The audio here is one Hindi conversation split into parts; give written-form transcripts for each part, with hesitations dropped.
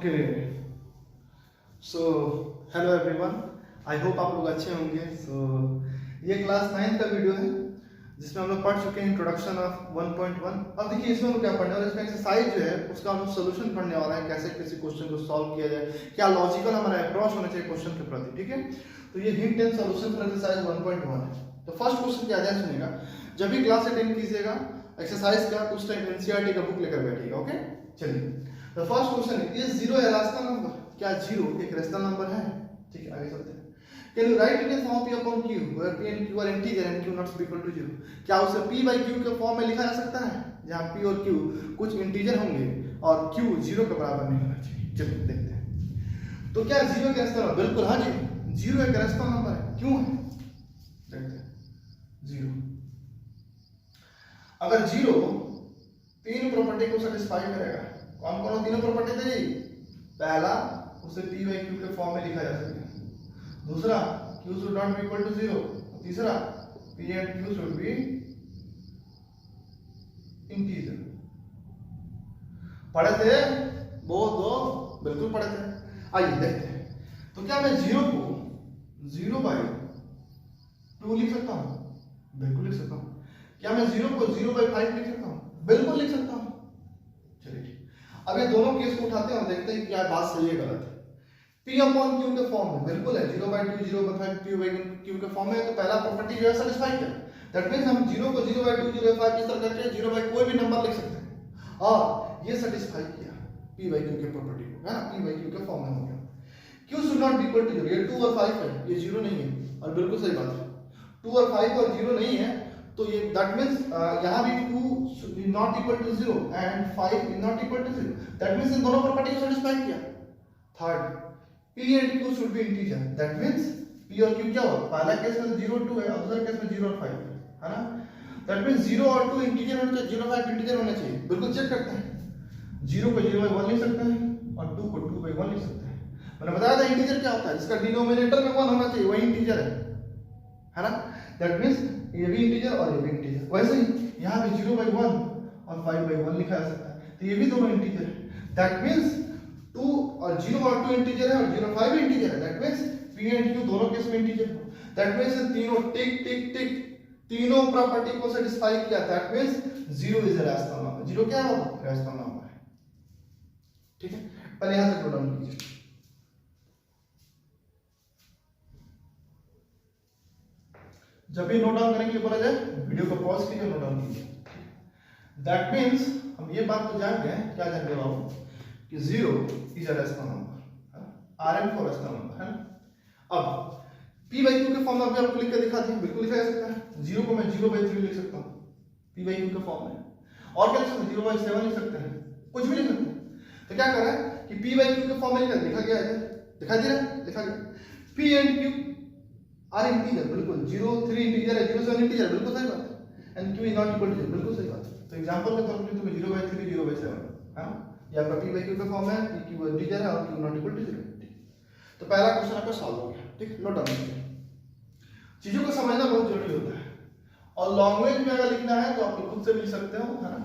Okay so hello everyone, I hope आप लोग अच्छे होंगे। ये क्लास 9 का वीडियो है जिसमें हम लोग पढ़ चुके हैं इंट्रोडक्शन ऑफ 1.1। अब देखिए इसमें हम लोग क्या पढ़ने वाले हैं, इसमें एक्सरसाइज जो है उसका हम लोग सोल्यूशन पढ़ने वाला है, कैसे किसी क्वेश्चन को सॉल्व किया जाए, क्या लॉजिकल हमारा अप्रोच होना चाहिए क्वेश्चन के प्रति। ठीक है, तो ये hint and solution for exercise 1.1 है। तो फर्स्ट क्वेश्चन क्या है सुनिएगा, जब भी क्लास अटेंड कीजिएगा एक्सरसाइज का उस टाइम एनसीईआरटी का बुक लेकर बैठिएगा। ओके, चलिए तो फर्स्ट क्वेश्चन है, is zero a rational number? क्या जीरो एक रैशनल नंबर है? ठीक है, आगे चलते हैं। Can you right it in form p upon q where p and q are integer and q not equal to 0? क्या उसे p by q के फॉर्म में लिखा जा सकता है जहां p और q कुछ इंटीजर होंगे और q 0 के बराबर नहीं होना चाहिए। चलिए देखते हैं। तो क्या जीरो एक रैशनल नंबर? बिल्कुल हाँ जी, जीरो एक रैशनल नंबर है। क्यों है देखते हैं। जीरो अगर जीरो तीन प्रॉपर्टी को सेटिस्फाई करेगा, कौन कौन तीनों प्रॉपर्टी थे? पहला, उसे p by q के फॉर्म में लिखा जा सकता है। दूसरा, q should not be equal to 0। तीसरा, p and q should be integer। पढ़े थे वो दो? बिल्कुल पढ़े थे। आइए देखते हैं। तो क्या मैं जीरो को 0/2 लिख सकता हूँ? बिल्कुल लिख सकता हूँ। क्या मैं जीरो को 0/5 लिख सकता हूँ? बिल्कुल लिख सकता हूँ। चलिए ठीक, अब ये दोनों केस को उठाते हैं और देखते हैं क्या बात सही है गलत है। p upon q के फॉर्म में बिल्कुल है, 0/2 0/5 p by q के फॉर्म में है, तो पहला प्रॉपर्टी जो है सेटिस्फाई किया। दैट मींस हम 0 को 0/2 0/5 इस तरह करके 0 by कोई भी नंबर लिख सकते हैं और ये सेटिस्फाई किया p by q के प्रॉपर्टी को, है ना, p by q के फॉर्म में हो गया। q should not be equal to 0, ये 2 और 5 है, ये 0 नहीं है, और बिल्कुल सही बात है। 2 और 5 और 0 नहीं है, तो ये दैट मींस यहां भी 2 should be not equal to 0 and 5 is not equal to 0। That means इन दोनों प्रॉपर्टी को सेटिस्फाई किया। Third, p and q should be integer। that means p और q क्या होगा? पहला केस में 0 2 है और दूसरा केस में 0 और 5 है ना। that means 0 और 2 इंटीजर होने चाहिए, 0 5 इंटीजर होने चाहिए। बिल्कुल चेक करते हैं। 0 को 0/1 लिख सकते हैं और 2 को 2/1 लिख सकते हैं। मैंने बताया था इंटीजर क्या होता है, जिसका डिनोमिनेटर में 1 होना चाहिए वही इंटीजर है ना। that means ये भी इंटीजर और ये भी इंटीजर। वैसे ही यहाँ पे 0/1 और 5/1 लिखा जा सकता है, तो ये भी दोनों इंटीजर है। that means 2 और 0 और 2 इंटीजर है और 0 5 भी इंटीजर है। That means p and q दोनों केस में इंटीजर है। दैट मींस तीनों टिक टिक टिक तीनों प्रॉपर्टी को सेटिस्फाई किया। That means 0 is a rational number. 0 क्या है? रैशनल नंबर है। ठीक है, पहले यहां तक नोट डाउन कीजिए। जब भी नोट डाउन करने के लिए बोला जाए वीडियो को पॉज कीजिए, नोट डाउन कीजिए। दैट मींस हम ये बात तो जान गए, क्या जान गए बाबू, कि 0 is a rational number, Rn for rational number, है ना। अब p by q के फॉर्म में आपको लिख के दिखा दिया, बिल्कुल लिखा जा सकता है। 0 को मैं 0/3 लिख सकता हूं p by q के फॉर्म में, और क्या लिख सकते हैं? 0/7 लिख सकते हैं, कुछ भी लिख सकते हैं। तो क्या कर रहा है कि p by q के फॉर्म में लिखा गया है, दिखाई दे रहा है, लिखा गया p and q are integer. बिल्कुल 0 3 इंटीजर है, 0 7 इंटीजर, बिल्कुल सही बात है। And q is not equal to 0, बिल्कुल सही बात है। तो एग्जांपल के तौर पर तुम्हें 0/3 0/7 है, ये आपका p by q का फॉर्म है, p q इंटीजर है और q नॉट इक्वल टू 0। तो पहला क्वेश्चन आपका सॉल्व हो गया। ठीक, नोट डाउन कीजिए। चीजों को समझना बहुत जरूरी होता है, और लैंग्वेज में अगर लिखना है तो आप खुद से भी लिख सकते हो, है ना।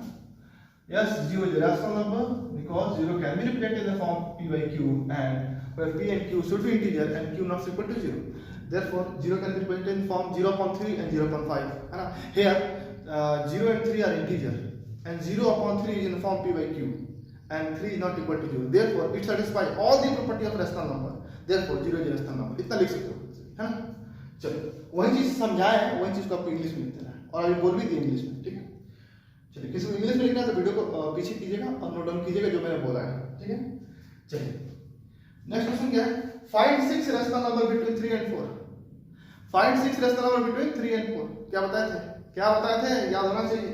Yes, 0 is a rational number because 0 can be represented in the form p by q and where p and q should be integer and q not equal to 0. Therefore 0 can be represented in form 0/3 and 0/5, है ना। Here 0 and 3 are integer and 0/3 is in the form p by q and 3 is not equal to 0. Therefore it satisfies all the property of rational number. Therefore 0 is a rational number। इतना लिख सकते हो, है ना। चलो वही चीज समझाए हैं, वही चीज को आपको इंग्लिश में लिख देना है, और अभी बोल भी दी इंग्लिश में। ठीक है, चलिए किसी को इंग्लिश में लिखना है तो वीडियो को पीछे कीजिएगा और नोट डाउन कीजिएगा जो मैंने बोला है। ठीक है, चलिए नेक्स्ट क्वेश्चन क्या है, find 6 rational number between 3 and 4। Find 6 rational number between 3 and 4। क्या बताए थे, क्या बताए थे, याद होना चाहिए।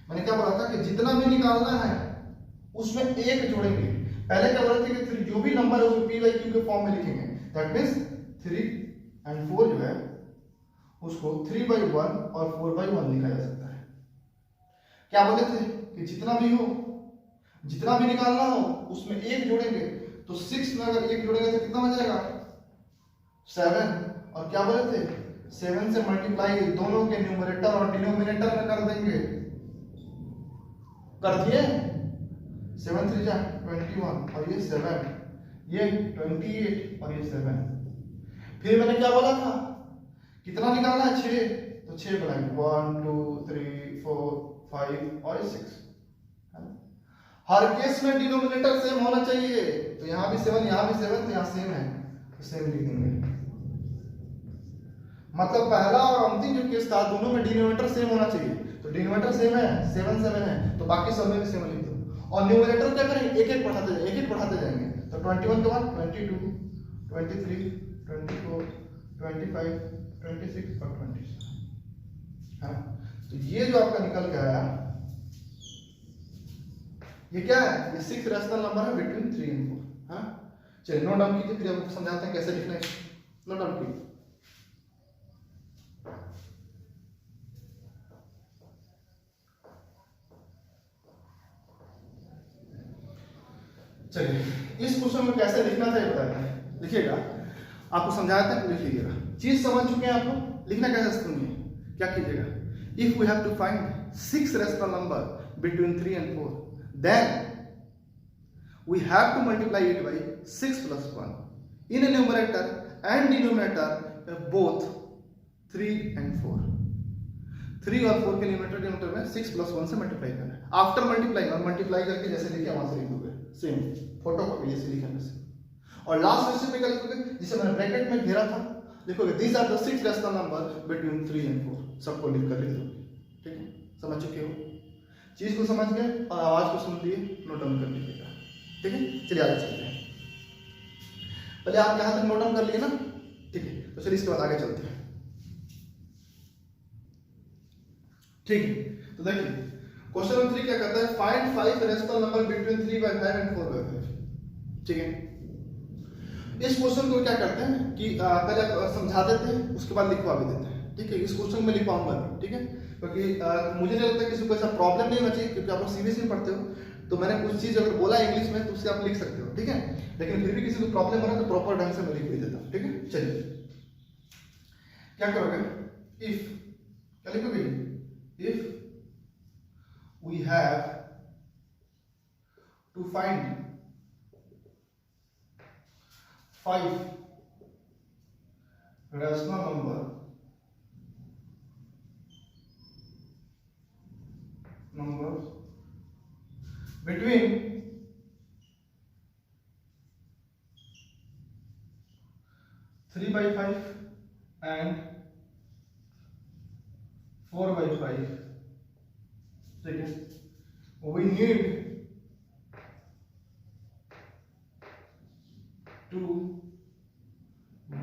मैंने क्या बोला था कि जितना भी निकालना है उसमें एक जोड़ेंगे। पहले क्या बोला था कि जो भी नंबर है उसको p by q के फॉर्म में लिखेंगे। दैट मींस 3 and 4 जो है उसको 3/1 और 4/1 लिखा जा सकता है। क्या बोले थे कि जितना भी हो, जितना भी निकालना हो उसमें एक जोड़ेंगे। तो 6 में अगर एक जोड़ेंगे तो कितना हो जाएगा? 7। और क्या बोले थे, 7 से मल्टीप्लाई दोनों के न्यूमरेटर और डिनोमिनेटर में कर देंगे। कर दिए, 7 3 जा 21 और ये 7 ये 28 और ये 7। फिर मैंने क्या बोला था, कितना निकालना है, 6, तो 6 बनाएंगे, 1 2 3 4 5 और 6। हर केस में डिनोमिनेटर सेम होना चाहिए, तो यहाँ भी 7, यहाँ भी 7, तो यहाँ सेम है, तो सेम लिखेंगे। मतलब पहला और अंतिम जो केस था दोनों में डिनोमिनेटर सेम होना चाहिए, तो डिनोमिनेटर सेम है, 7 7 है, तो बाकी सब में भी सेम लिख दो। और न्यूमरेटर क्या करेंगे, एक एक बढ़ाते जाएंगे, तो 21 के बाद 22 23 24 25 26 और 27। हाँ, तो ये जो आपका निकल के आया, ये क्या है, ये 6 रैशनल नंबर है बिटवीन 3 and 4। हाँ, चलिए नोट डाउन कीजिए, फिर आपको समझाते हैं कैसे लिखना है। नोट डाउन कीजिए। चलिए इस क्वेश्चन में कैसे लिखना था ये बताते हैं, लिखिएगा, आपको समझाते हैं, लिख लीजिएगा। चीज समझ चुके हैं आप लोग, लिखना कैसे सुनिए। क्या कीजिएगा, if we have to find 6 rational number between 3 and 4, then we have to multiply it by 6 plus 1 in a numerator and denominator of both 3 and 4। 3 और 4 के न्यूमरेटर में 6 plus 1 से मल्टीप्लाई करना है। आफ्टर मल्टीप्लाई और मल्टीप्लाई करके जैसे लिखे वहां से लिख दोगे, सेम फोटो कॉपी जैसे लिखेंगे से। और लास्ट क्वेश्चन में क्या लिखोगे, जिसे मैंने ब्रैकेट में घेरा था, लिखोगे these are the 6 rational number between 3 and 4, सबको लिख कर लिख दोगे। ठीक है, समझ चुके हो, चीज को समझ गए और आवाज को सुन लिए, नोट डाउन कर लीजिएगा। ठीक है, चलिए आगे चलते हैं। पहले आप यहां तक नोट डाउन कर लिए ना, ठीक है, तो चलिए इसके बाद आगे चलते हैं। ठीक है, तो देखिए क्वेश्चन नंबर 3 क्या कहता है, find 5 rational number between 3/5 and 4/5। ठीक है, इस क्वेश्चन को क्या करते हैं कि पहले समझा देते हैं, उसके बाद लिखवा भी देते हैं। ठीक है, इस क्वेश्चन में लिखवाऊंगा, ठीक है, क्योंकि मुझे नहीं लगता किसी को ऐसा प्रॉब्लम नहीं होना चाहिए, क्योंकि आप लोग सीबीएसई में पढ़ते हो, तो मैंने कुछ चीज अगर बोला इंग्लिश में तो उससे आप लिख सकते हो। ठीक है, लेकिन फिर भी किसी को प्रॉब्लम हो रहा है तो प्रॉपर ढंग से मैं लिख भी देता हूँ। ठीक है, चलिए क्या करोगे, इफ क्या लिखोगे, if we have to find 5 rational numbers between 3/5 and 4/5। ठीक है, we need to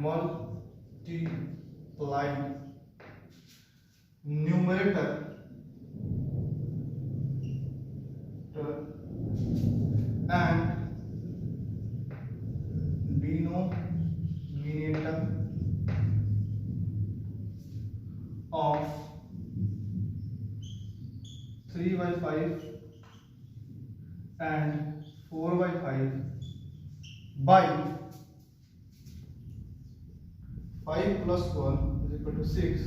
multiply numerator and denominator of 3/5 and 4/5 by 5 plus 1 is equal to 6।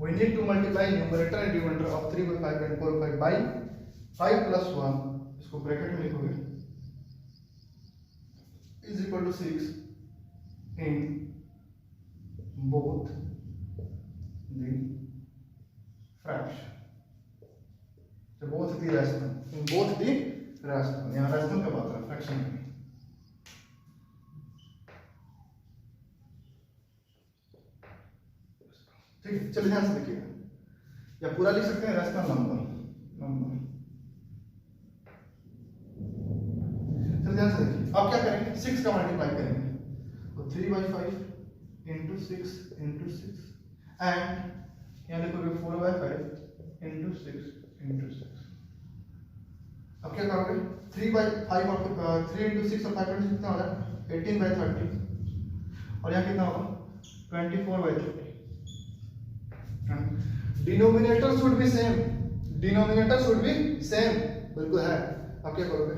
We need to multiply numerator and denominator of 3/5 and 4/5 by 5 plus 1, इसको ब्रैकेट में लिखोगे, is equal to 6 in both the fraction, so both the rational, in both the rational, यहाँ rational का बात है, fraction में। ठीक है, चलिए ध्यान से देखिएगा, या पूरा लिख सकते हैं रैशनल नंबर। चलिए ध्यान से देखिए, अब क्या करेंगे, 6 का मल्टीप्लाई करेंगे, तो 3/5 into 6 into 6 एंड यहाँ लिखोगे 4/5 into 6 into 6। अब क्या करोगे, 3/5 और 3 into 6 और 5 into 6 कितना हो जाएगा, 18/30, और यहाँ कितना होगा, 24/30। डिनोमिनेटर शुड बी सेम, बिल्कुल है। अब क्या करोगे,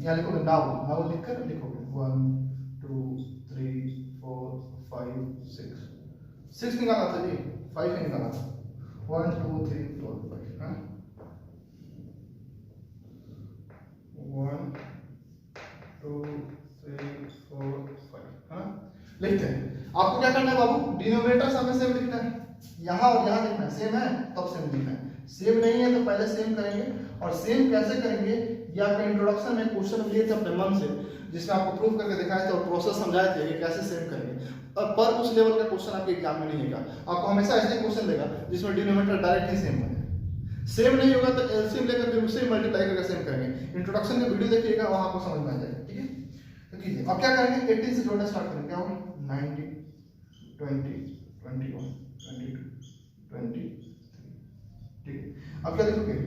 यहाँ लिखोगे नाउ लिखकर लिखोगे 1 2 3 4 5 6 निकाला था जी, 5 ही निकाला था, 1 2 3 4 5। 1 2 3 4 5, हाँ लिखते हैं। आपको क्या करना है बाबू, डिनोमिनेटर सामने सेम लिखना है, यहाँ और यहाँ लिखना है, सेम है तब सेम लिखना है, सेम नहीं है तो पहले सेम करेंगे। और सेम कैसे करेंगे, ये आपका इंट्रोडक्शन में क्वेश्चन लिए थे अपने मन से, जिसमें आपको प्रूव करके दिखाए थे और प्रोसेस समझाए थे कि कैसे सेम करेंगे। और पर उस लेवल का क्वेश्चन आपके एग्जाम में नहीं लेगा, आपको हमेशा ऐसे क्वेश्चन देगा जिसमें डिनोमिनेटर डायरेक्ट ही सेम बने। सेम नहीं होगा तो एलसीएम लेकर फिर उससे मल्टीप्लाई करके सेम करेंगे। इंट्रोडक्शन का वीडियो देखिएगा, वहां आपको समझ में आ जाएगा, ठीक है। तो कीजिए, अब क्या करेंगे, 18 से जोड़ना स्टार्ट करेंगे, क्या होगा 19 20 21 22 23, ठीक है। अब क्या लिखोगे,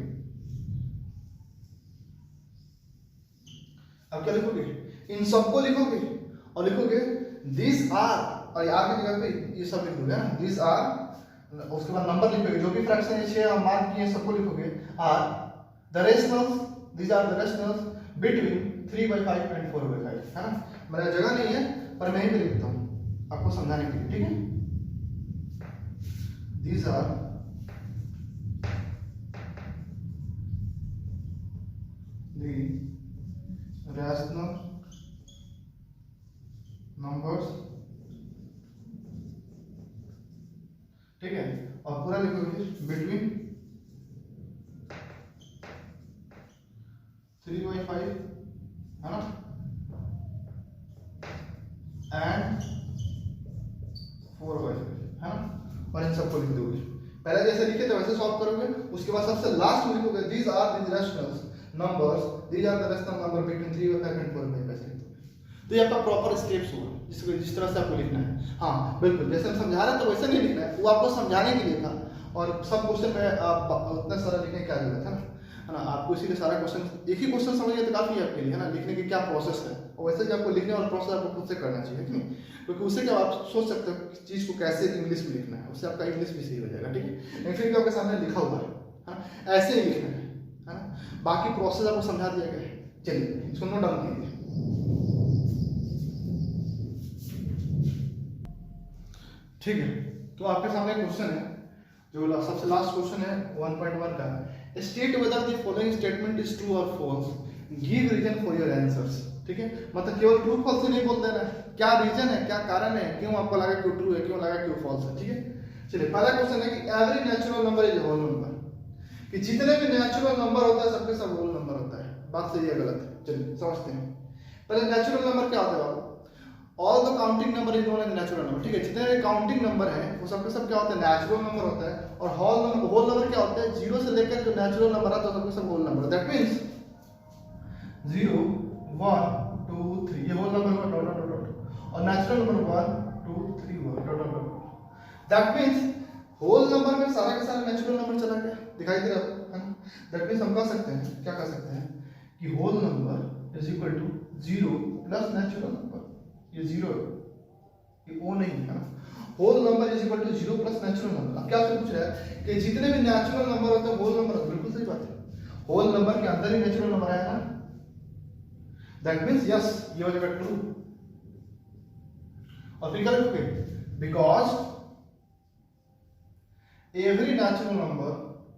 अब क्या लिखोगे, इन सबको लिखोगे और लिखोगे दिस आर, और आर की जगह पे ये सब लिख दोगे ना, दिस आर, उसके बाद नंबर लिखोगे, जो भी फ्रैक्शन है 6 मार्क किए सबको लिखोगे, are the rationals, this are the rationals between 3/5 and 4/5, है ना। मेरा जगह नहीं है पर मैं ही पे लिखता हूँ आपको समझाने के लिए, ठीक है। This are the rational numbers, ठीक है। और पूरा लिखोगे बिटवीन 3/5, है ना, एंड 4/5, है ना। और इन सबको लिख दोगे, पहले जैसे लिखे थे वैसे सॉल्व करोगे। उसके बाद सबसे लास्ट में लिखोगे these are the rational numbers, these are the rational number between 3/5 and 4/5। तो ये आपका प्रॉपर स्टेप्स होगा जिस तरह से आपको लिखना है। हाँ बिल्कुल, जैसे हम समझा रहे हैं तो वैसे नहीं लिखना है, वो आपको समझाने के लिए था। और सब क्वेश्चन में उतना सारा लिखने की क्या जरूरत है ना, आपको इसीलिए सारा क्वेश्चन, एक ही क्वेश्चन समझिए तो काफी है आपके लिए, है ना, लिखने की क्या प्रोसेस है। और वैसे भी आपको लिखने वाला प्रोसेस आपको खुद से करना चाहिए, ठीक है, क्योंकि उससे क्या आप सोच सकते हो चीज को कैसे इंग्लिश में लिखना है, उससे आपका इंग्लिश भी सही हो जाएगा, ठीक है। लेकिन आपके सामने लिखा हुआ है ऐसे ही लिखना है ना, बाकी प्रोसेस आपको समझा दिया गया है। चलिए इसको नोट डाउन कीजिए। ठीक है, तो आपके सामने क्वेश्चन है जो सबसे लास्ट क्वेश्चन है 1.1 का, state whether the following statement is true और false, give reason for your answers. ठीक है, मतलब केवल ट्रू फॉल्स ही नहीं बोल देना है, क्या रीजन है, क्या कारण है, क्यों आपको लगा कि ट्रू है, क्यों लगा कि फॉल्स है। ठीक है, चलिए पहला क्वेश्चन है कि every natural number is whole number, कि जितने भी नेचुरल नंबर होता है सबके सब होल नंबर होता है। बात सही है गलत है, चलिए समझते हैं। पहले नेचुरल नंबर क्या होता है बाबू, all the counting number is known as natural number. ठीक है, जितने भी काउंटिंग नंबर हैं वो सबके सब क्या होता है, नेचुरल नंबर होता है। और होल नंबर क्या होता है, जीरो से लेकर जो नेचुरल नंबर आता है सबके सब होल नंबर। दैट मींस 0 1 2 3 ये होल नंबर का डॉट डॉट डॉट, और natural number 1 2 3 1 dot dot dot. That means whole number में सारा का सारा नेचुरल नंबर चला गया, दिखाई दे रहा है ना। दैट मींस हम कह सकते हैं, क्या कह सकते हैं कि whole number is equal to 0 plus natural number. ये 0 है, ये ओ नहीं है ना। Whole number is equal to 0 plus natural number. अब क्या आपसे पूछ रहा है कि जितने भी नेचुरल नंबर होते हैं होल नंबर, बिल्कुल सही बात है, होल नंबर के अंदर ही नेचुरल नंबर आएगा ना। दैट मींस यस, ये हो जाएगा ट्रू। और फिर क्या लिखोगे, बिकॉज एवरी नेचुरल नंबर,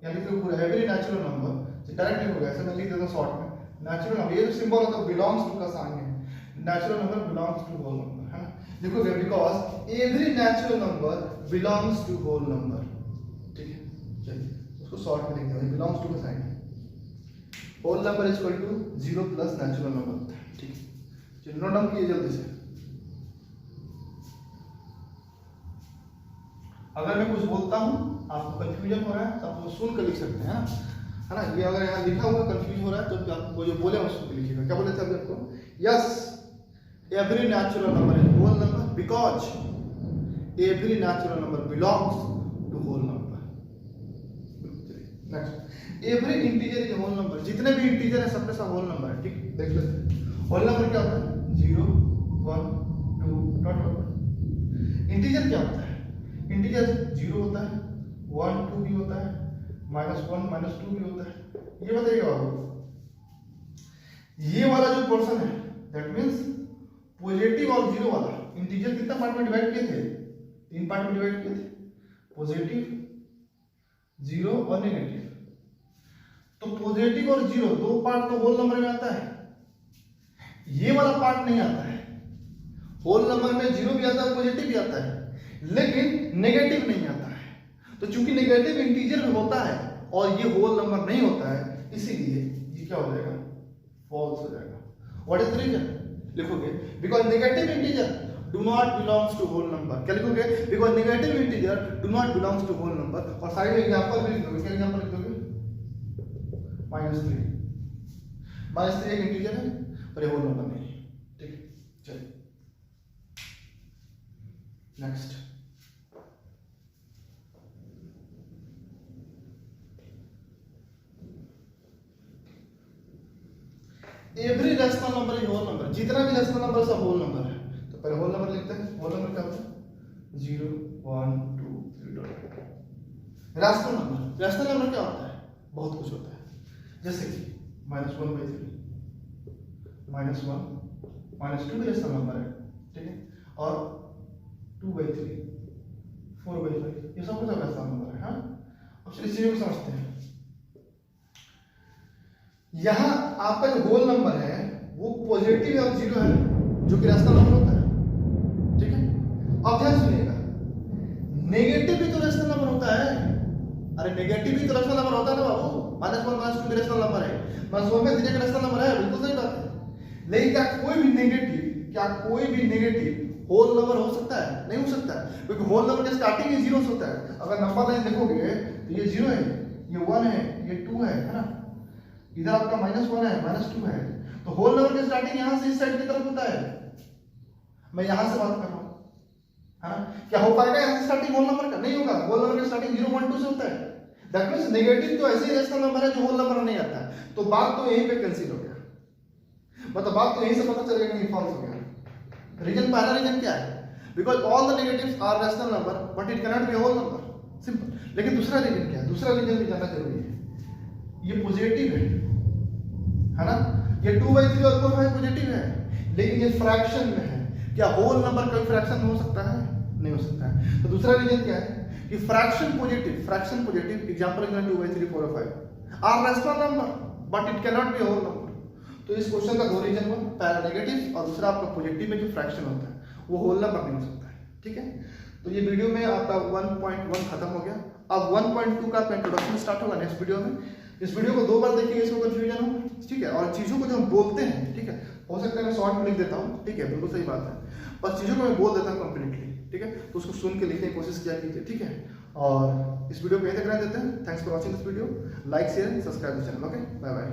या लिख लो पूरा एवरी नेचुरल नंबर, डायरेक्ट लिखोगे, ऐसे मैं लिख देता हूं शॉर्ट में। नेचुरल नंबर ये जो सिंबल होता है बिलोंग्स टू का साइन है, natural number belongs to whole number, है ना। लिखोगे because every natural number belongs to whole number. ठीक है, चलिए उसको शॉर्ट में लिख दो, बिलोंग्स टू का साइन है। Whole number is equal to 0 plus natural number होता है। ठीक है, चलिए नोट डाउन कीजिए जल्दी से। अगर मैं कुछ बोलता हूं आपको कंफ्यूजन हो रहा है तो आप सुन कर लिख सकते हैं, है ना। ये अगर यहाँ लिखा हुआ कंफ्यूज हो रहा है तो आप वो जो बोले उसको लिखिएगा। क्या बोले थे अभी आपको, yes every natural number is whole number because every natural number belongs to whole number. Next, every integer is whole number, जितने भी इंटीजर है सबके सब होल नंबर है। ठीक, देख लेते हैं होल नंबर क्या होता है, 0 1 2 डॉट डॉट। इंटीजर क्या होता है, इंटीजर 0 होता है, 1 2 भी होता है, -1 -2 भी होता है। ये बताइएगा बाबू, ये वाला जो पोर्शन है दैट मींस पॉजिटिव और जीरो वाला इंटीजर कितना पार्ट में डिवाइड किए थे, 3 पार्ट में डिवाइड किए थे, पॉजिटिव, जीरो और नेगेटिव। तो पॉजिटिव और जीरो 2 पार्ट तो होल नंबर में आता है, ये वाला पार्ट नहीं आता है। होल नंबर में जीरो भी आता है, पॉजिटिव भी आता है, लेकिन नेगेटिव नहीं आता है। तो चूंकि नेगेटिव इंटीजर में होता है और ये होल नंबर नहीं होता है, इसीलिए ये क्या हो जाएगा, फॉल्स हो जाएगा। What is the reason? लिखोगे because negative integer do not belongs to whole number. क्या लिखोगे? Because negative integer do not belongs to whole number. और साइड में एग्जांपल भी लिख दोगे। क्या एग्जांपल लिख दोगे? -3। -3 एक इंटीजर है पर ये होल नंबर नहीं है। ठीक है, चलिए next. Every rational number is whole number. जितना भी रैशनल नंबर सब होल नंबर है। तो पहले होल नंबर लिखते हैं। होल नंबर क्या होता है? 0 1 2 3। रैशनल नंबर, रैशनल नंबर क्या होता है? बहुत कुछ होता है, जैसे कि -1/3, -1 -2 भी रैशनल नंबर है, ठीक है, और 2/3, 4/5, ये सब कुछ रैशनल नंबर है। हाँ, अब चलिए इस चीज को समझते हैं। यहां आपका जो होल नंबर है वो पॉजिटिव और जीरो है, जो कि रैशनल नंबर होता है, ठीक है। अब ध्यान सुनिएगा, नेगेटिव भी तो रैशनल नंबर होता है। अरे नेगेटिव भी तो रैशनल नंबर होता है ना बाबू। -1 -2 भी रैशनल नंबर है, -1/3 का रैशनल नंबर है, बिल्कुल सही बात है। लेकिन क्या कोई भी नेगेटिव होल नंबर हो सकता है? नहीं हो सकता, क्योंकि होल नंबर का स्टार्टिंग ही जीरो से होता है। अगर नंबर लाइन देखोगे तो ये 0 है, ये 1 है, ये 2 है ना, इधर आपका -1 है, -2 है। तो होल नंबर की स्टार्टिंग यहां से इस साइड की तरफ होता है। मैं यहां से बात कर रहा हूं, हाँ, क्या हो पाएगा यहां से स्टार्टिंग होल नंबर का? नहीं होगा। होल नंबर की स्टार्टिंग 0 1 2 से होता है। दैट मींस नेगेटिव तो ऐसे ही रैशनल नंबर है जो होल नंबर नहीं आता है। तो बात तो यहीं पे कैंसिल हो गया, मतलब बात तो यहीं से पता चलेगा कि फॉल्स हो गया। रीजन, पहला रीजन क्या है? Because all the negatives are rational number but it can not be whole number, simple. लेकिन दूसरा रीजन क्या है? दूसरा रीजन भी जानना जरूरी है। ये पॉजिटिव है ना, ये 2/3 और 4/5 पॉजिटिव है, लेकिन ये फ्रैक्शन में है। क्या होल नंबर कोई फ्रैक्शन में हो सकता है? नहीं हो सकता है। तो दूसरा रीजन क्या है कि फ्रैक्शन पॉजिटिव एग्जांपल 2/3 4 और 5 are rational number but it can not be whole number. तो इस क्वेश्चन का दो रीजन हुआ, पहला नेगेटिव और दूसरा आपका पॉजिटिव में जो फ्रैक्शन होता है वो होल नंबर नहीं हो सकता है, ठीक है। तो ये वीडियो में आपका 1.1 खत्म हो गया। अब 1.2 का आपका इंट्रोडक्शन स्टार्ट होगा नेक्स्ट वीडियो में। इस वीडियो को 2 बार देखिएगा, इसको कंफ्यूजन हो, ठीक है। और चीजों को जो हम बोलते हैं, ठीक है, हो सकता है मैं शॉर्ट में लिख देता हूँ, ठीक है, बिल्कुल सही बात है, पर चीजों को मैं बोल देता हूँ कंप्लीटली, ठीक है। तो उसको सुन के लिखने की कोशिश किया कीजिए, ठीक है। और इस वीडियो को यहीं तक रहने देते हैं। Thanks for watching this video. Like share subscribe the channel. Okay, bye bye.